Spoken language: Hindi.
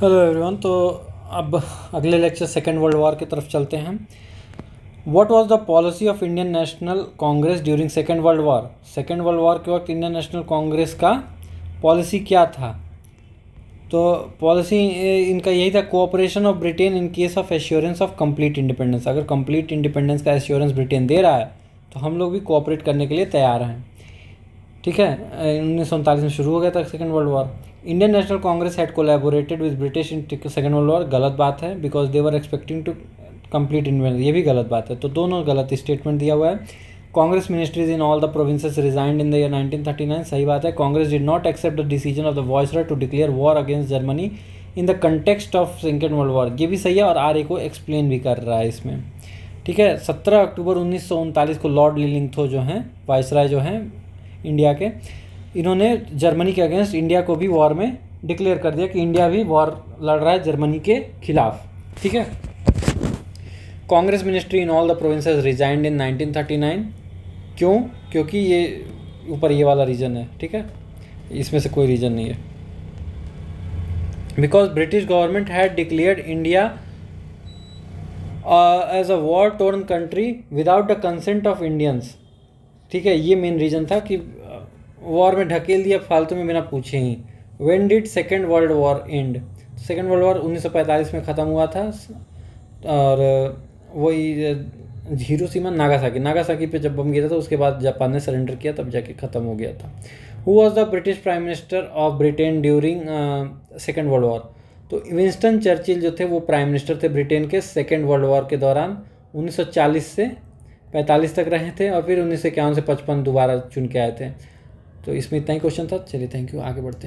Hello everyone. तो अब अगले लेक्चर सेकेंड वर्ल्ड वॉर की तरफ चलते हैं। What was the policy of Indian National Congress during second world war. Second world war के वक्त इंडियन नेशनल कांग्रेस का पॉलिसी क्या था? तो पॉलिसी इनका यही था, cooperation of Britain in case of assurance of complete independence. अगर कंप्लीट इंडिपेंडेंस का एश्योरेंस ब्रिटेन दे रहा है तो हम लोग भी कोऑपरेट करने के लिए तैयार हैं। ठीक है, 1939 में शुरू हो गया था Second world War. Indian National Congress had collaborated with British in Second world War. गलत बात है, because they were expecting to complete independence. ये भी गलत बात है, तो दोनों गलत स्टेटमेंट दिया हुआ है। Congress ministries in all the provinces resigned in the year 1939। सही बात है। Congress did not accept the decision of the viceroy to declare war against Germany in the context of Second world War. ये भी सही है और आर को एक्सप्लेन भी कर रहा है इसमें। ठीक है, 17 अक्टूबर 1939 को लॉर्ड लिलिंगथो जो हैं, वायसराय जो हैं इंडिया के, इन्होंने जर्मनी के अगेंस्ट इंडिया को भी वॉर में डिक्लेयर कर दिया कि इंडिया भी वॉर लड़ रहा है जर्मनी के खिलाफ। ठीक है। Congress ministry in all the provinces resigned in 1939। क्यों? क्योंकि ये ऊपर ये वाला रीजन है। ठीक है, इसमें से कोई रीजन नहीं है। Because British government had declared India as a war torn country without the consent of Indians. ठीक है, ये मेन रीज़न था कि वॉर में ढकेल दिया फालतू में बिना पूछे ही। When did second world war end? Second world war 1945 में ख़त्म हुआ था और वही हिरोशिमा नागासाकी पे जब बम गिरा था उसके बाद जापान ने सरेंडर किया, तब जाके ख़त्म हो गया था। Who was the British prime minister of Britain during second world war? तो विंस्टन चर्चिल जो थे वो प्राइम मिनिस्टर थे ब्रिटेन के सेकेंड वर्ल्ड वॉर के दौरान। 1940 से 45 तक रहे थे और फिर 1951 से 55 दोबारा चुन के आए थे। तो इसमें इतना ही क्वेश्चन था। चलिए, थैंक यू, आगे बढ़ते हैं।